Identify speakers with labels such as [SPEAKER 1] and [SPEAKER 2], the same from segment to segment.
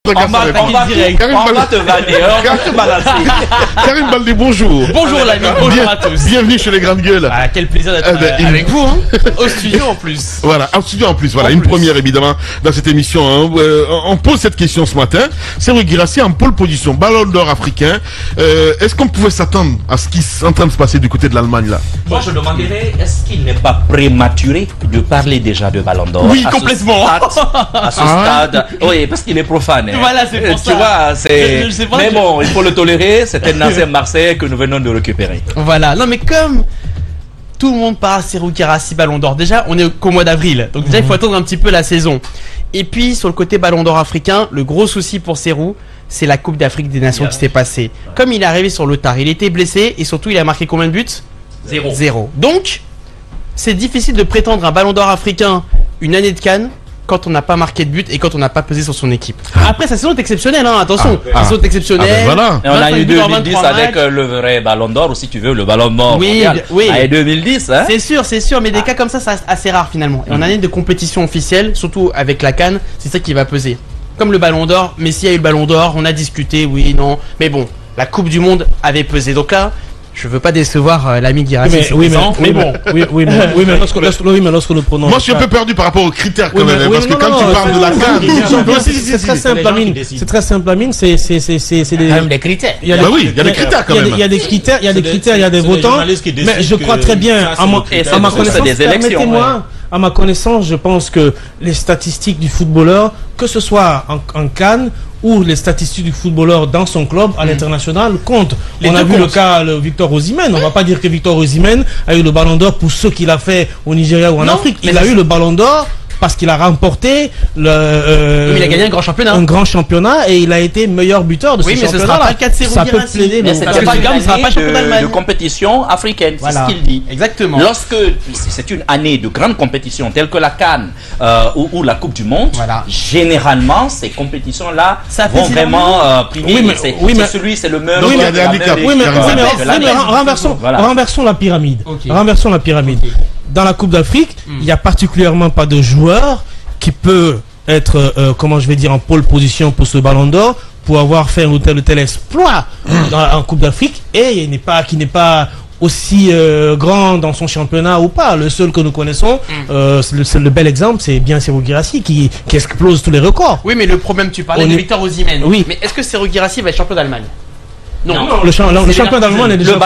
[SPEAKER 1] On va te vanner, on va te balancer.
[SPEAKER 2] Karim Baldé, bonjour.
[SPEAKER 3] Bonjour l'ami, bonjour à tous.
[SPEAKER 2] Bienvenue chez les Grandes Gueules.
[SPEAKER 3] Ah, quel plaisir d'être avec vous, hein. Au studio en plus.
[SPEAKER 2] Voilà, au studio en plus, voilà, une première évidemment dans cette émission. Hein. On pose cette question ce matin. Serhou Guirassy en pole position, ballon d'or africain. Est-ce qu'on pouvait s'attendre à ce qui est en train de se passer du côté de l'Allemagne là?
[SPEAKER 1] Moi je demanderais, est-ce qu'il n'est pas prématuré de parler déjà de ballon d'or?
[SPEAKER 3] Oui, complètement.
[SPEAKER 1] À ce stade, oui, parce qu'il est profane. Hein.
[SPEAKER 3] Voilà, c'est pour ça.
[SPEAKER 1] Tu vois, c'est. Mais bon, il faut le tolérer. C'est un ancien Marseillais que nous venons de récupérer.
[SPEAKER 3] Voilà, non mais comme tout le monde parle Serhou Guirassy ballon d'or, déjà on est qu'au mois d'avril, donc déjà il faut attendre un petit peu la saison. Et puis sur le côté ballon d'or africain, le gros souci pour Serhou, c'est la Coupe d'Afrique des Nations qui s'est passée. Comme il est arrivé sur le tard, il était blessé et surtout il a marqué combien de buts? Zéro. Donc c'est difficile de prétendre un ballon d'or africain une année de CAN quand on n'a pas marqué de but et quand on n'a pas pesé sur son équipe. Après, sa saison est exceptionnelle, hein, attention. Sa saison est exceptionnelle.
[SPEAKER 2] Voilà.
[SPEAKER 1] Et on a eu 2010 avec le vrai ballon d'or, ou si tu veux, le ballon d'or.
[SPEAKER 3] Oui.
[SPEAKER 1] Et 2010, hein.
[SPEAKER 3] C'est sûr, mais des cas comme ça, c'est assez rare finalement. Et en année de compétition officielle, surtout avec la CAN, c'est ça qui va peser. Comme le ballon d'or, Messi a eu le ballon d'or, on a discuté, oui, non. Mais bon, la Coupe du Monde avait pesé. Donc là, je veux pas décevoir l'ami Guirassy.
[SPEAKER 2] Mais lorsque nous prenons. Moi, je suis un peu perdu par rapport aux critères quand même. Parce que quand tu parles de la CAN,
[SPEAKER 4] c'est très simple, Amine. C'est très simple, Amine. C'est
[SPEAKER 3] des critères.
[SPEAKER 2] Il y a des critères quand même.
[SPEAKER 4] Il y a des critères, il y a des votants. Mais je crois très bien, à ma connaissance, permettez-moi. À ma connaissance, je pense que les statistiques du footballeur, que ce soit en CAN ou les statistiques du footballeur dans son club à l'international comptent. On a vu le cas de Victor Osimhen. On va pas dire que Victor Osimhen a eu le ballon d'or pour ce qu'il a fait au Nigeria ou en Afrique. Il a eu le ballon d'or parce qu'il a remporté
[SPEAKER 3] il a gagné un grand championnat.
[SPEAKER 4] Un grand championnat et il a été meilleur buteur de ce championnat.
[SPEAKER 3] Oui, mais ce sera pas le cas de Serhou Guirassy.
[SPEAKER 4] Ça peut plaider.
[SPEAKER 1] Mais c'était pas une année de compétition africaine, c'est ce qu'il dit.
[SPEAKER 3] Exactement.
[SPEAKER 1] Lorsque c'est une année de grande compétition telle que la CAN ou la Coupe du Monde, généralement ces compétitions-là vont vraiment primer. C'est le meilleur.
[SPEAKER 2] Donc il y a des handicaps.
[SPEAKER 4] Oui, mais renversons la pyramide. Renversons la pyramide. Dans la Coupe d'Afrique, il n'y a particulièrement pas de joueur qui peut être, en pole position pour ce ballon d'or, pour avoir fait un tel exploit en Coupe d'Afrique, et qui n'est pas aussi grand dans son championnat ou pas. Le seul que nous connaissons, le bel exemple, c'est bien Serhou Guirassy qui explose tous les records.
[SPEAKER 3] Oui, mais le problème, tu parlais de Victor Osimhen. Oui. Mais est-ce que Serhou Guirassy va être champion d'Allemagne? Non,
[SPEAKER 4] le champion d'Allemagne est déjà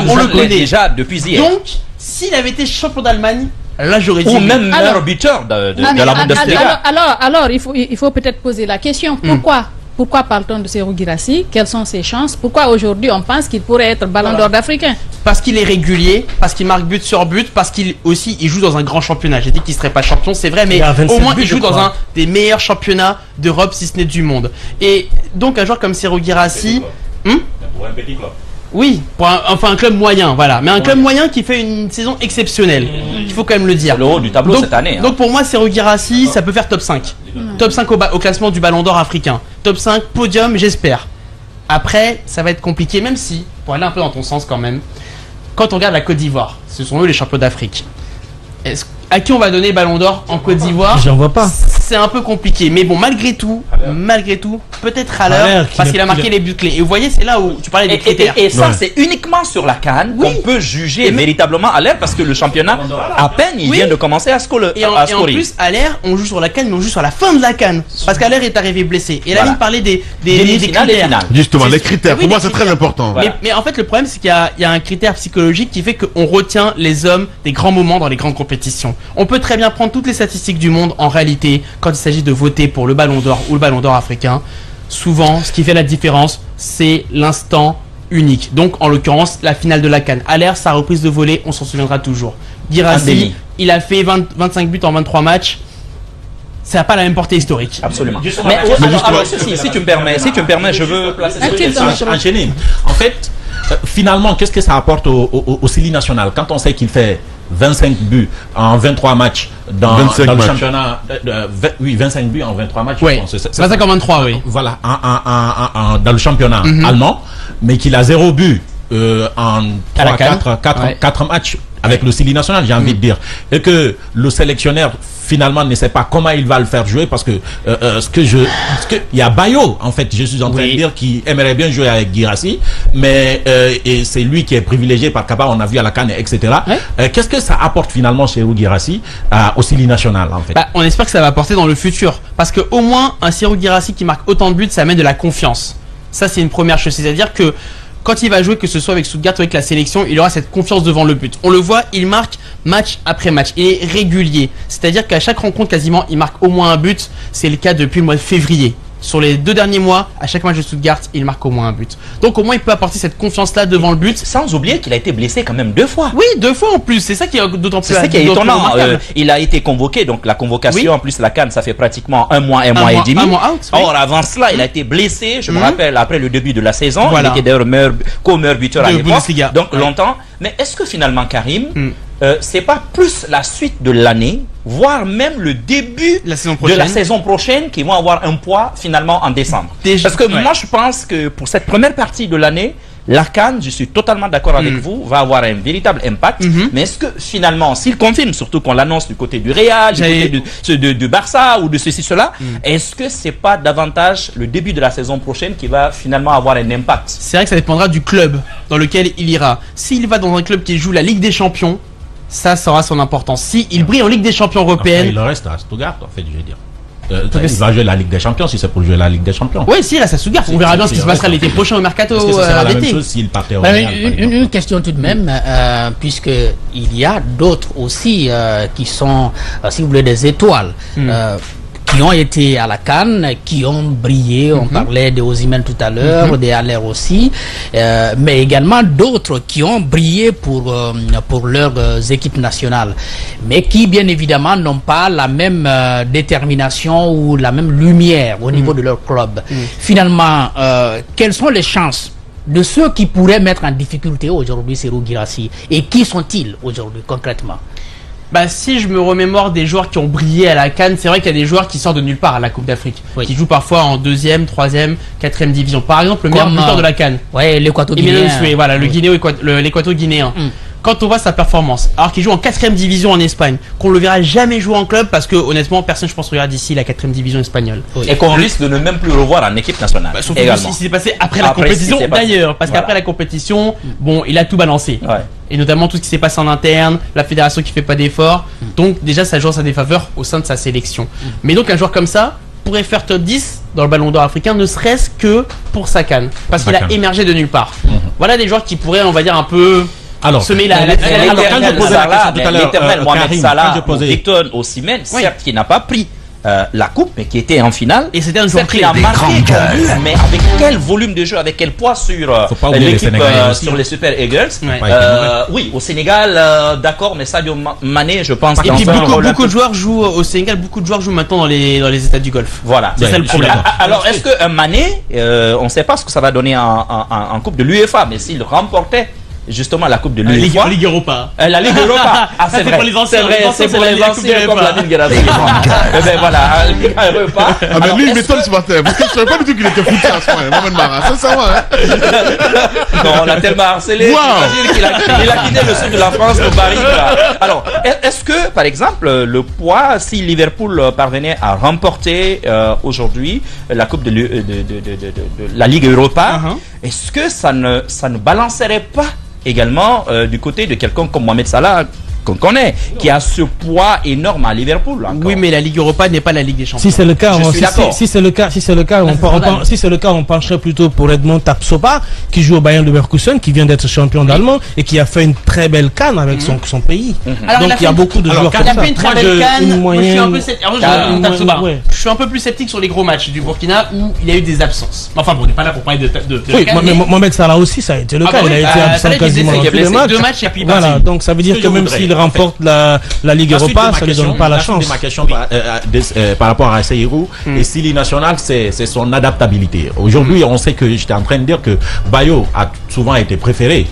[SPEAKER 3] on le connaît
[SPEAKER 1] déjà depuis hier.
[SPEAKER 3] Donc, s'il avait été champion d'Allemagne, là j'aurais dit.
[SPEAKER 1] Ou même meilleur buteur de la Bundesliga.
[SPEAKER 5] Alors, il faut peut-être poser la question. Pourquoi parle-t-on de Serhou Guirassy? Quelles sont ses chances? Pourquoi aujourd'hui on pense qu'il pourrait être ballon d'or d'Africain?
[SPEAKER 3] Parce qu'il est régulier, parce qu'il marque but sur but, parce qu'il joue dans un grand championnat. J'ai dit qu'il serait pas champion, c'est vrai, mais au moins il joue dans un des meilleurs championnats d'Europe, si ce n'est du monde. Et donc un joueur comme Serhou Guirassy,
[SPEAKER 1] pour un petit club.
[SPEAKER 3] Oui, pour un club moyen, voilà. Mais un club moyen qui fait une saison exceptionnelle. Il faut quand même le dire.
[SPEAKER 1] Le haut du tableau cette année.
[SPEAKER 3] Donc pour moi, Serhou Guirassy, ça peut faire top 5. Top 5 au classement du Ballon d'Or africain. Top 5, podium, j'espère. Après, ça va être compliqué, même si, pour aller un peu dans ton sens quand même, quand on regarde la Côte d'Ivoire, ce sont eux les champions d'Afrique. À qui on va donner Ballon d'Or en Côte d'Ivoire?
[SPEAKER 4] J'en vois pas.
[SPEAKER 3] C'est un peu compliqué, mais bon, malgré tout, peut-être à l'heure, parce qu'il a marqué les buts clés. Et vous voyez, c'est là où tu parlais des critères.
[SPEAKER 1] Et ça, c'est uniquement sur la CAN qu'on peut juger véritablement à l'air, parce que le championnat, à peine, il vient de commencer à scorer.
[SPEAKER 3] Et en plus, à l'air, on joue sur la CAN, mais on joue sur la fin de la CAN, parce qu'à l'air est arrivé blessé. Et là, il parlait des critères.
[SPEAKER 2] Justement, les critères, pour moi, c'est très important.
[SPEAKER 3] Mais en fait, le problème, c'est qu'il y a un critère psychologique qui fait qu'on retient les hommes des grands moments dans les grandes compétitions. On peut très bien prendre toutes les statistiques du monde. En réalité, quand il s'agit de voter pour le Ballon d'Or ou le Ballon d'Or africain, souvent, ce qui fait la différence, c'est l'instant unique. Donc, en l'occurrence, la finale de la CAN. À l'air, sa reprise de volée, on s'en souviendra toujours. Guirassy, il a fait 25 buts en 23 matchs. Ça n'a pas la même portée historique.
[SPEAKER 1] Absolument. Mais si tu me permets, je veux placer cette question.
[SPEAKER 6] Enchaîner. En fait, finalement, qu'est-ce que ça apporte au Sili national quand on sait qu'il fait 25 buts en 23 matchs dans le championnat. 25 buts en 23 matchs.
[SPEAKER 3] Oui, 25 en 23, oui.
[SPEAKER 6] Voilà, dans le championnat allemand, mais qu'il a 0 but en 4 matchs avec le Sili national, j'ai envie de dire, et que le sélectionneur finalement ne sait pas comment il va le faire jouer, parce que il y a Bayo, en fait, je suis en train de dire, qui aimerait bien jouer avec Guirassy, mais et c'est lui qui est privilégié par Kaba, on a vu à la CAN, etc. Qu'est-ce que ça apporte finalement chez Guirassy au Sili national, en fait?
[SPEAKER 3] On espère que ça va apporter dans le futur, parce que au moins un Serhou Guirassy qui marque autant de buts, ça amène de la confiance. Ça, c'est une première chose, c'est-à-dire que quand il va jouer, que ce soit avec Stuttgart ou avec la sélection, il aura cette confiance devant le but. On le voit, il marque match après match. Il est régulier. C'est-à-dire qu'à chaque rencontre, quasiment, il marque au moins un but. C'est le cas depuis le mois de février. Sur les 2 derniers mois, à chaque match de Stuttgart, il marque au moins un but. Donc au moins, il peut apporter cette confiance-là devant le but.
[SPEAKER 1] Sans oublier qu'il a été blessé quand même 2 fois.
[SPEAKER 3] Oui, 2 fois en plus. C'est ça qui est d'autant plus.
[SPEAKER 1] C'est ça qui est étonnant. Il a été convoqué, donc la convocation, en plus la CAN, ça fait pratiquement un mois et demi.
[SPEAKER 3] Un mois out,
[SPEAKER 1] Or, avant cela, il a été blessé, je me rappelle, après le début de la saison. Il était d'ailleurs co-meilleur buteur à l'époque. Donc longtemps. Mais est-ce que finalement, Karim, c'est pas plus la suite de l'année, voire même le début de la saison prochaine qui vont avoir un poids finalement en décembre? Parce que moi je pense que pour cette première partie de l'année, la CAN, je suis totalement d'accord avec vous, va avoir un véritable impact. Mais est-ce que finalement, s'il confirme, surtout qu'on l'annonce du côté du Real, du côté du Barça ou de ceci, cela, est-ce que c'est pas davantage le début de la saison prochaine qui va finalement avoir un impact?
[SPEAKER 3] C'est vrai que ça dépendra du club dans lequel il ira. S'il va dans un club qui joue la Ligue des Champions, ça aura son importance. Si il brille en Ligue des Champions européenne,
[SPEAKER 6] il reste à Stuttgart, en fait, je veux dire. Il va jouer la Ligue des Champions si c'est pour jouer la Ligue des Champions.
[SPEAKER 3] Oui, si, il reste à Stuttgart. On verra bien ce qui se passera l'été prochain au mercato.
[SPEAKER 6] Est-ce que ce sera la même chose s'il partait au Real?
[SPEAKER 7] Une question tout de même, puisque il y a d'autres aussi qui sont, si vous voulez, des étoiles. Qui ont été à la CAN, qui ont brillé, on parlait de Osimhen tout à l'heure, des Haller aussi, mais également d'autres qui ont brillé pour leurs équipes nationales, mais qui bien évidemment n'ont pas la même détermination ou la même lumière au niveau de leur club. Finalement, quelles sont les chances de ceux qui pourraient mettre en difficulté aujourd'hui Serhou Guirassy, et qui sont-ils aujourd'hui concrètement?
[SPEAKER 3] Si je me remémore des joueurs qui ont brillé à la CAN, c'est vrai qu'il y a des joueurs qui sortent de nulle part à la Coupe d'Afrique, qui jouent parfois en 2e, 3e, 4e division. Par exemple, le meilleur buteur de la CAN,
[SPEAKER 7] l'Équato-Guinéen.
[SPEAKER 3] Voilà, l'Équato-Guinéen. Quand on voit sa performance, alors qu'il joue en 4e division en Espagne, qu'on le verra jamais jouer en club, parce que honnêtement, personne, je pense, regarde d'ici la 4e division espagnole.
[SPEAKER 1] Et qu'on risque de ne même plus revoir en équipe nationale.
[SPEAKER 3] Surtout si c'est passé après la compétition, d'ailleurs, parce qu'après la compétition, bon, il a tout balancé. Et notamment tout ce qui s'est passé en interne, la fédération qui fait pas d'efforts. Donc déjà, ça joue en sa défaveur au sein de sa sélection. Mais donc un joueur comme ça pourrait faire top 10 dans le Ballon d'Or africain, ne serait-ce que pour sa CAN, parce qu'il a émergé de nulle part. Voilà des joueurs qui pourraient, on va dire, un peu semer
[SPEAKER 1] l'éternel Mohamed Salah, Victor Osimhen, certes qui n'a pas pris la coupe, mais qui était en finale.
[SPEAKER 3] Et c'était un joueur
[SPEAKER 1] qui a marqué, mais avec quel volume de jeu, avec quel poids sur l'équipe, sur les Super Eagles. Oui, au Sénégal, d'accord, mais Sadio Mané, je pense.
[SPEAKER 3] Et puis beaucoup de joueurs jouent au Sénégal, beaucoup de joueurs jouent maintenant dans les États du Golfe.
[SPEAKER 1] Voilà, c'est ça le problème. Alors, est-ce que Mané, on ne sait pas ce que ça va donner en Coupe de l'UEFA, mais s'il remportait justement la Coupe de l'UEFA,
[SPEAKER 3] Ligue Europa.
[SPEAKER 1] La Ligue Europa.
[SPEAKER 3] C'est pour les anciens.
[SPEAKER 1] C'est pour les anciens comme la Ligue Europa. Eh ben voilà, Ligue Europa.
[SPEAKER 2] Ah mais lui il m'étonne ce matin parce que je savais pas du tout qu'il était foutu à ce point. Mohamed Mara, sincèrement.
[SPEAKER 1] Non, on l'a tellement harcelé. Il a quitté le sud de la France pour Paris. Alors, est-ce que par exemple le poids, si Liverpool parvenait à remporter aujourd'hui la Coupe de la Ligue Europa, est-ce que ça ne balancerait pas également du côté de quelqu'un comme Mohamed Salah qu'on connaît, qui a ce poids énorme à Liverpool encore.
[SPEAKER 3] Oui, mais la Ligue Europa n'est pas la Ligue des Champions.
[SPEAKER 4] Si c'est le cas, si c'est le cas, on pencherait plutôt pour Edmond Tapsoba, qui joue au Bayern Leverkusen, qui vient d'être champion d'Allemand et qui a fait une très belle CAN avec son pays.
[SPEAKER 3] Alors,
[SPEAKER 4] donc il y a beaucoup de joueurs comme ça.
[SPEAKER 3] Il a fait une très belle CAN. Je suis un peu plus sceptique sur les gros matchs du Burkina où il y a eu des absences. Enfin bon, on n'est pas là pour parler de
[SPEAKER 4] oui, Mohamed Salah aussi, ça a été le cas. Il a été absent quasiment dans tous les matchs.
[SPEAKER 3] 2 matchs et puis
[SPEAKER 4] voilà, donc ça veut dire que même s'il s'il remporte la Ligue Europa, ça ne lui donne pas la chance.
[SPEAKER 6] Ma question par rapport à Seyrou et Sili National, c'est son adaptabilité. Aujourd'hui, on sait que j'étais en train de dire que Bayo a souvent été préféré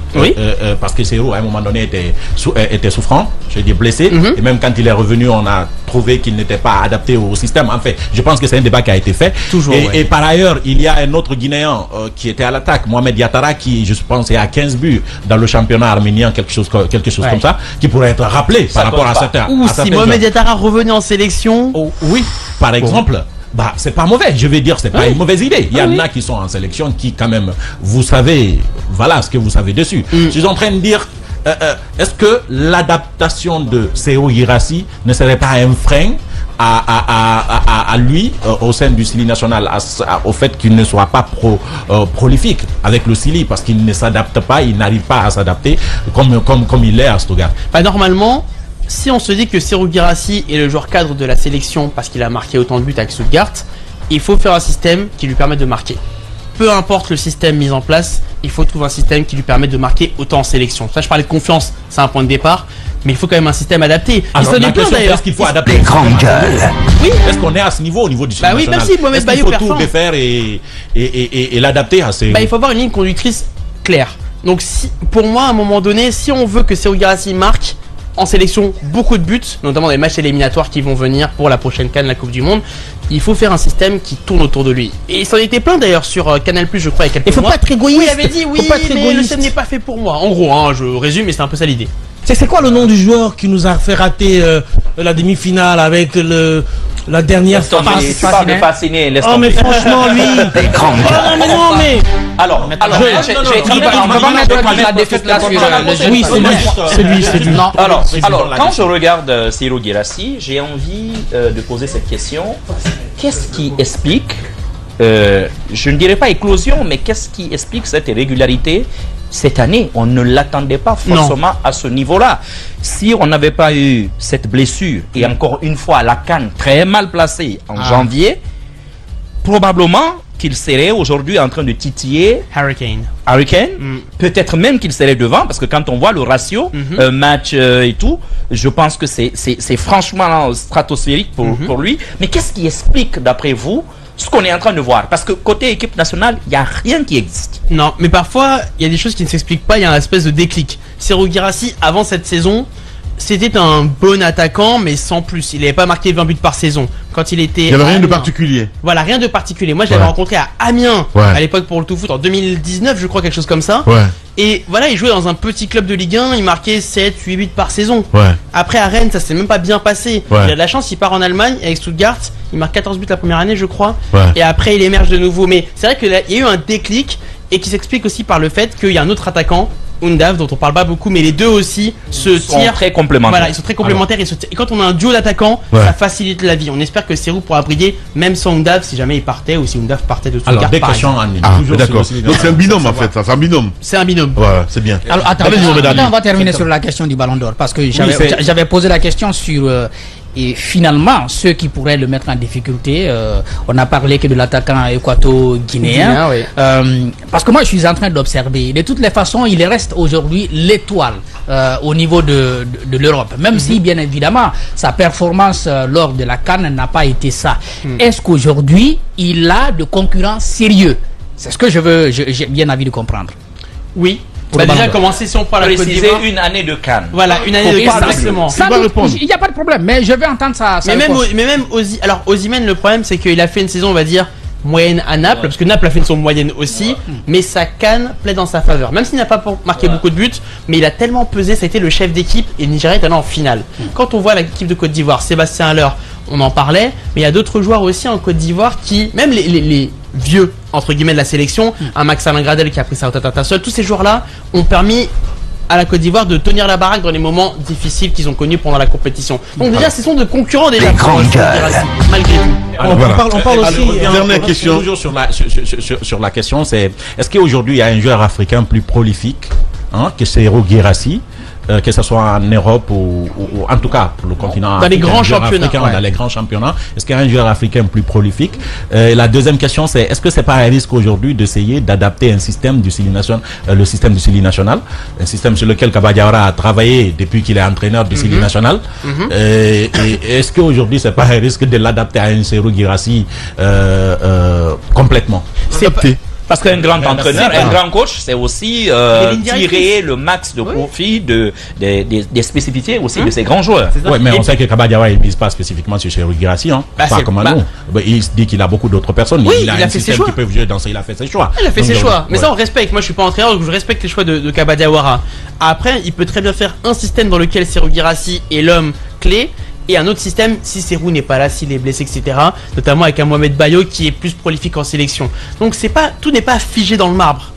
[SPEAKER 6] parce que Seyrou, à un moment donné, était souffrant, je dis blessé, et même quand il est revenu, on a trouvé qu'il n'était pas adapté au système. En fait, je pense que c'est un débat qui a été fait.
[SPEAKER 3] Toujours,
[SPEAKER 6] et par ailleurs, il y a un autre Guinéen qui était à l'attaque, Mohamed Yattara, qui, je pense, est à 15 buts dans le championnat arménien, quelque chose comme ça, qui pourrait être rappelé par rapport à certains.
[SPEAKER 3] Ou si Mohamed Yattara revenait en sélection.
[SPEAKER 6] Oui, par exemple. Bah, c'est pas mauvais, je vais dire, c'est pas une mauvaise idée. Il y en a qui sont en sélection qui, quand même, vous savez, voilà ce que vous savez dessus. Je suis en train de dire, est-ce que l'adaptation de Seyrou Guirassy ne serait pas un frein à lui, au sein du Sili national, au fait qu'il ne soit pas prolifique avec le Sili, parce qu'il ne s'adapte pas, il n'arrive pas à s'adapter comme il l'est à Stuttgart?
[SPEAKER 3] Bah, normalement, si on se dit que Seyrou Guirassy est le joueur cadre de la sélection parce qu'il a marqué autant de buts avec Stuttgart, il faut faire un système qui lui permette de marquer. Peu importe le système mis en place, il faut trouver un système qui lui permette de marquer autant en sélection. Ça, je parlais de confiance, c'est un point de départ, mais il faut quand même un système adapté.
[SPEAKER 6] Alors, la question, est-ce qu'il faut adapter les grandes gueules? Oui. Est-ce qu'on est à ce niveau, au niveau du système national?
[SPEAKER 3] Oui, merci, Mohamed Bayo.
[SPEAKER 6] Il faut tout défaire et l'adapter à ces...
[SPEAKER 3] il faut avoir une ligne conductrice claire. Donc, pour moi, à un moment donné, si on veut que Seyrou Guirassy marque en sélection beaucoup de buts, notamment dans les matchs éliminatoires qui vont venir pour la prochaine CAN, la Coupe du Monde, il faut faire un système qui tourne autour de lui. Et il s'en était plein d'ailleurs sur Canal+, je crois, il y a quelques mois.
[SPEAKER 4] Il faut pas être égoïste.
[SPEAKER 3] Oui, il avait dit mais le système n'est pas fait pour moi. En gros, je résume, mais c'est un peu ça l'idée.
[SPEAKER 4] C'est quoi le nom du joueur qui nous a fait rater la demi-finale avec la dernière
[SPEAKER 1] phase? Tu parles de Fasciné, laisse tomber.
[SPEAKER 4] Oh mais franchement lui. Non mais.
[SPEAKER 1] Alors,
[SPEAKER 4] c'est lui.
[SPEAKER 1] Alors, quand je regarde Seyrou Guirassy, j'ai envie de poser cette question. Qu'est-ce qui explique, je ne dirais pas éclosion, mais qu'est-ce qui explique cette irrégularité? Cette année, on ne l'attendait pas forcément à ce niveau-là. Si on n'avait pas eu cette blessure, et encore une fois, la CAN très mal placée en janvier, probablement qu'il serait aujourd'hui en train de titiller
[SPEAKER 3] Hurricane.
[SPEAKER 1] Peut-être même qu'il serait devant, parce que quand on voit le ratio, match et tout, je pense que c'est franchement stratosphérique pour lui. Mais qu'est-ce qui explique, d'après vous, ce qu'on est en train de voir? Parce que côté équipe nationale, il n'y a rien qui existe.
[SPEAKER 3] Non, mais parfois, il y a des choses qui ne s'expliquent pas, il y a une espèce de déclic. Seyrou Guirassy, avant cette saison, c'était un bon attaquant, mais sans plus. Il n'avait pas marqué 20 buts par saison. Quand il était...
[SPEAKER 2] Il n'y avait rien de particulier.
[SPEAKER 3] Voilà, rien de particulier. Moi, je l'avais rencontré à Amiens, à l'époque pour le tout foot, en 2019, je crois, quelque chose comme ça. Et voilà, il jouait dans un petit club de Ligue 1, il marquait 7, 8 buts par saison. Après, à Rennes, ça s'est même pas bien passé. Il a de la chance, il part en Allemagne avec Stuttgart, il marque 14 buts la première année, je crois. Et après, il émerge de nouveau. Mais c'est vrai qu'il y a eu un déclic, et qui s'explique aussi par le fait qu'il y a un autre attaquant, Undav, dont on parle pas beaucoup, mais les deux aussi se tirent.
[SPEAKER 1] Très complémentaires.
[SPEAKER 3] Voilà, ils sont très complémentaires. Et quand on a un duo d'attaquants, ça facilite la vie. On espère que Seyrou pourra briller, même sans Undav, si jamais il partait, ou si Undav partait de Stuttgart.
[SPEAKER 6] Alors, des questions en ligne.
[SPEAKER 2] D'accord. Donc c'est un binôme en fait, c'est un binôme.
[SPEAKER 3] C'est un binôme.
[SPEAKER 2] Ouais, c'est bien.
[SPEAKER 7] Alors, attendez, on va terminer sur la question du Ballon d'Or, parce que j'avais posé la question sur... Et finalement, ceux qui pourraient le mettre en difficulté, on a parlé que de l'attaquant équato-guinéen. Parce que moi, je suis en train d'observer. De toutes les façons, il reste aujourd'hui l'étoile au niveau de l'Europe. Même si, bien évidemment, sa performance lors de la CAN n'a pas été ça. Est-ce qu'aujourd'hui, il a de concurrents sérieux? C'est ce que j'ai bien envie de comprendre.
[SPEAKER 3] Oui. Déjà commencer si on prend la Côte d'Ivoire.
[SPEAKER 1] Une année de CAN.
[SPEAKER 3] Voilà, une année de CAN, exactement.
[SPEAKER 7] Il n'y a pas de problème, mais je vais entendre ça.
[SPEAKER 3] Mais même Osimhen, le problème c'est qu'il a fait une saison, on va dire, moyenne à Naples, parce que Naples a fait une saison moyenne aussi, mais sa CAN plaît dans sa faveur. Même s'il n'a pas marqué beaucoup de buts, mais il a tellement pesé, ça a été le chef d'équipe, et le Nigeria est allé en finale. Quand on voit l'équipe de Côte d'Ivoire, Sébastien Haller, on en parlait, mais il y a d'autres joueurs aussi en Côte d'Ivoire qui, même les vieux entre guillemets de la sélection, un Max Alain Gradel qui a pris sa retraite seul, tous ces joueurs-là ont permis à la Côte d'Ivoire de tenir la baraque dans les moments difficiles qu'ils ont connus pendant la compétition. Donc déjà, ce sont de concurrents déjà. Malgré tout.
[SPEAKER 6] On parle aussi. Dernière question. Toujours sur la question, c'est est-ce qu'aujourd'hui il y a un joueur africain plus prolifique que Seyrou Guirassy? que ce soit en Europe ou en tout cas pour le continent
[SPEAKER 3] dans les grands championnats,
[SPEAKER 6] dans les grands championnats. Est-ce qu'il y a un joueur africain plus prolifique? La deuxième question, c'est est-ce que c'est pas un risque aujourd'hui d'essayer d'adapter un système du Sili National, le système du Sili National, un système sur lequel Kaba Diawara a travaillé depuis qu'il est entraîneur du Sili National. Et est-ce qu'aujourd'hui c'est pas un risque de l'adapter à un Serhou Guirassy complètement?
[SPEAKER 1] Parce qu'un grand entraîneur, un grand coach, c'est aussi tirer le max de profit des spécificités aussi de ces grands joueurs.
[SPEAKER 6] Oui, mais on sait que Kaba Diawara ne vise pas spécifiquement sur Serhou Guirassy, hein, pas comme nous. Il se dit qu'il a beaucoup d'autres personnes.
[SPEAKER 3] Oui,
[SPEAKER 6] il a un système qui peut jouer dans ça. Il a fait ses choix.
[SPEAKER 3] Il a fait ses choix. Mais ça, on respecte. Moi, je suis pas entraîneur, donc je respecte les choix de Kaba Diawara. Après, il peut très bien faire un système dans lequel Serhou Guirassy est l'homme clé. Et un autre système si Serhou n'est pas là, s'il est blessé, etc. Notamment avec un Mohamed Bayo qui est plus prolifique en sélection. Donc tout n'est pas figé dans le marbre.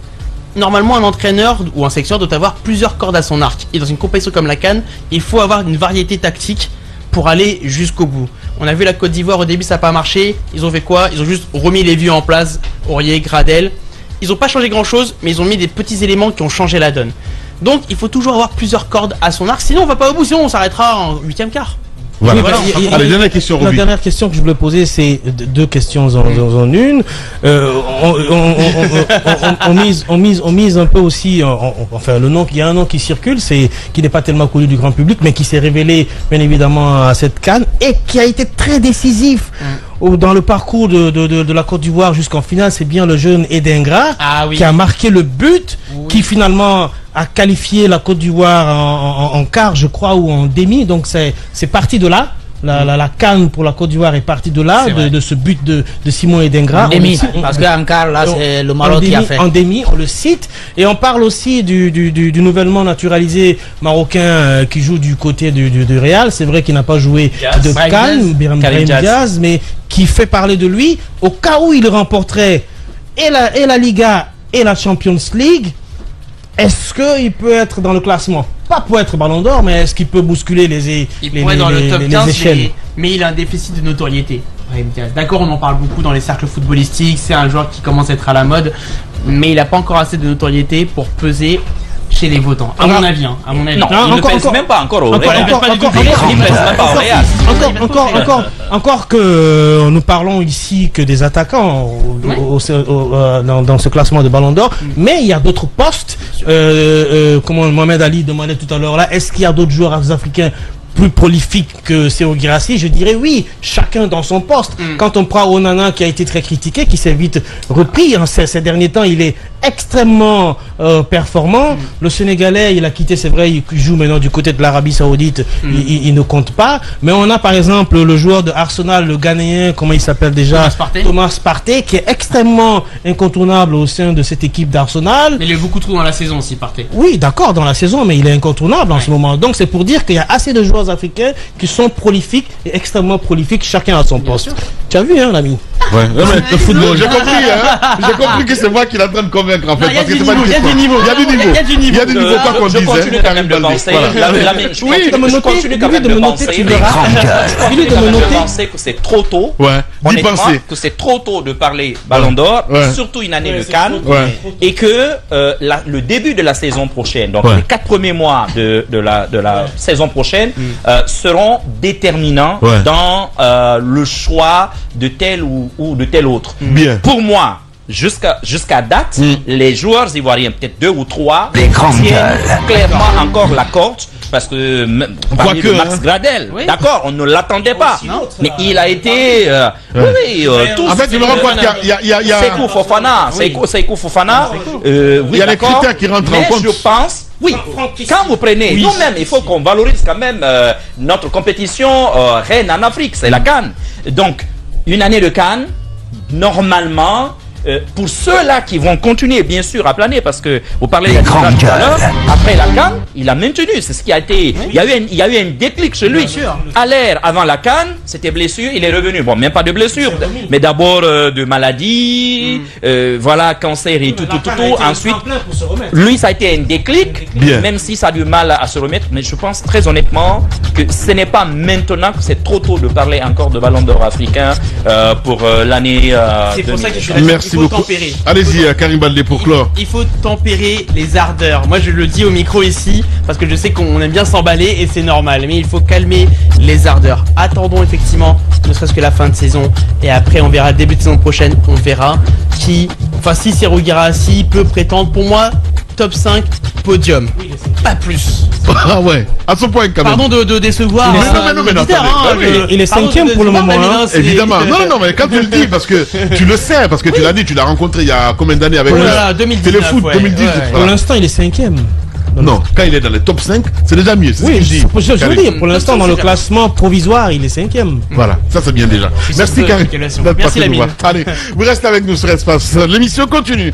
[SPEAKER 3] Normalement, un entraîneur ou un sélectionneur doit avoir plusieurs cordes à son arc. Et dans une compétition comme la CAN, il faut avoir une variété tactique pour aller jusqu'au bout. On a vu la Côte d'Ivoire, au début ça n'a pas marché. Ils ont fait quoi? Ils ont juste remis les vieux en place, Aurier, Gradel. Ils n'ont pas changé grand chose, mais ils ont mis des petits éléments qui ont changé la donne. Donc il faut toujours avoir plusieurs cordes à son arc, sinon on va pas au bout, sinon on s'arrêtera en 8e quart.
[SPEAKER 2] Voilà. Allez, dernière question,
[SPEAKER 4] la dernière question que je voulais poser, c'est deux questions en une. On mise un peu aussi, enfin le nom, il y a un nom qui circule, qui n'est pas tellement connu du grand public, mais qui s'est révélé bien évidemment à cette CAN et qui a été très décisif. Dans le parcours de la Côte d'Ivoire jusqu'en finale, c'est bien le jeune Edingra qui a marqué le but, qui finalement a qualifié la Côte d'Ivoire en quart, je crois, ou en demi. Donc c'est parti de là. La CAN pour la Côte d'Ivoire est partie de là, de ce but de Simon Edingra.
[SPEAKER 7] En demi, parce qu'en quart, là, c'est le Maroc qui a fait.
[SPEAKER 4] En demi, on le cite. Et on parle aussi du nouvellement naturalisé marocain qui joue du côté du Real. C'est vrai qu'il n'a pas joué de CAN, Brahim Diaz, mais qui fait parler de lui. Au cas où il remporterait et la Liga et la Champions League, est-ce qu'il peut être dans le classement? Pas pour être Ballon d'Or, mais est-ce qu'il peut bousculer les échelles?
[SPEAKER 3] Mais il a un déficit de notoriété. D'accord, on en parle beaucoup dans les cercles footballistiques, c'est un joueur qui commence à être à la mode, mais il n'a pas encore assez de notoriété pour peser chez les votants, à mon avis.
[SPEAKER 1] Non, il ne pèse même pas encore au Real.
[SPEAKER 4] Encore que nous parlons ici que des attaquants dans ce classement de Ballon d'Or, mais il y a d'autres postes, comme Mohamed Ali demandait tout à l'heure là, est-ce qu'il y a d'autres joueurs africains plus prolifique que Serhou Guirassy? Je dirais oui, chacun dans son poste. Quand on prend Onana qui a été très critiqué, qui s'est vite repris, ces derniers temps il est extrêmement performant. Le Sénégalais, il a quitté, c'est vrai, il joue maintenant du côté de l'Arabie Saoudite, il ne compte pas. Mais on a par exemple le joueur de Arsenal, le Ghanéen, comment il s'appelle déjà, Thomas Partey, qui est extrêmement incontournable au sein de cette équipe d'Arsenal.
[SPEAKER 3] Mais il est beaucoup trop dans la saison aussi, Partey.
[SPEAKER 4] Oui, d'accord, dans la saison, mais il est incontournable en ce moment. Donc c'est pour dire qu'il y a assez de joueurs africains qui sont prolifiques et extrêmement prolifiques, chacun à son poste. Tu as vu, hein, l'ami?
[SPEAKER 2] Ouais, le football, j'ai compris, hein. J'ai compris que c'est moi qui est en train de convaincre, en fait.
[SPEAKER 3] Il y a du niveau, il y a du niveau.
[SPEAKER 2] Il y a du niveau, quoi qu'on dise.
[SPEAKER 1] Je continue quand même de penser. Je continue quand même de penser que c'est trop tôt. Honnêtement, que c'est trop tôt de parler Ballon d'Or, surtout une année de CAN, et que le début de la saison prochaine, donc les 4 premiers mois de la saison prochaine, seront déterminants dans le choix de tel ou de tel autre. Pour moi, jusqu'à date, les joueurs ivoiriens, peut-être 2 ou 3, tiennent clairement encore la corde. Parce que Max Gradel, d'accord, on ne l'attendait pas, mais il a été
[SPEAKER 2] en fait, je me rends compte qu'il y a
[SPEAKER 1] Sekou Fofana,
[SPEAKER 2] il y a les critères qui rentrent en compte.
[SPEAKER 1] Je pense, quand vous prenez, nous-mêmes, il faut qu'on valorise quand même notre compétition reine en Afrique, c'est la CAN. Donc, une année de CAN, normalement, pour ceux-là qui vont continuer, bien sûr, à planer, parce que vous parlez de la tout à l'heure, après la CAN, il a maintenu. C'est ce qui a été. Il y a eu un déclic chez lui. À l'ère avant la CAN, c'était blessure, il est revenu. Bon, même pas de blessure, mais d'abord de maladie, voilà, cancer et tout. Ensuite, lui, ça a été un déclic, même si ça a du mal à se remettre. Mais je pense très honnêtement que ce n'est pas maintenant que c'est trop tôt de parler encore de Ballon d'Or africain pour l'année.
[SPEAKER 3] C'est pour ça que je suis
[SPEAKER 2] Merci. Merci beaucoup. Allez-y, Karim Baldé pour clore.
[SPEAKER 3] Il faut tempérer les ardeurs. Moi, je le dis au micro ici, parce que je sais qu'on aime bien s'emballer et c'est normal. Mais il faut calmer les ardeurs. Attendons effectivement, ne serait-ce que la fin de saison. Et après, on verra début de saison prochaine, on verra qui... Enfin, si Serhou Guirassy peut prétendre, pour moi, top 5 podium. Pas plus.
[SPEAKER 2] Ah ouais, à son point quand même.
[SPEAKER 3] Pardon de décevoir.
[SPEAKER 4] Il est 5e pour le moment.
[SPEAKER 2] Évidemment. Non, mais quand tu le dis, parce que tu le sais, parce que tu l'as dit, tu l'as rencontré il y a combien d'années avec
[SPEAKER 3] Téléfoot
[SPEAKER 2] 2010.
[SPEAKER 4] Pour l'instant, il est 5e.
[SPEAKER 2] Non, quand il est dans les top 5, c'est déjà mieux.
[SPEAKER 4] Oui, je veux dire, pour l'instant, dans le classement provisoire, il est 5e.
[SPEAKER 2] Voilà, ça c'est bien déjà. Merci Karim.
[SPEAKER 3] Merci Lamine.
[SPEAKER 2] Allez, vous restez avec nous sur Espace. L'émission continue.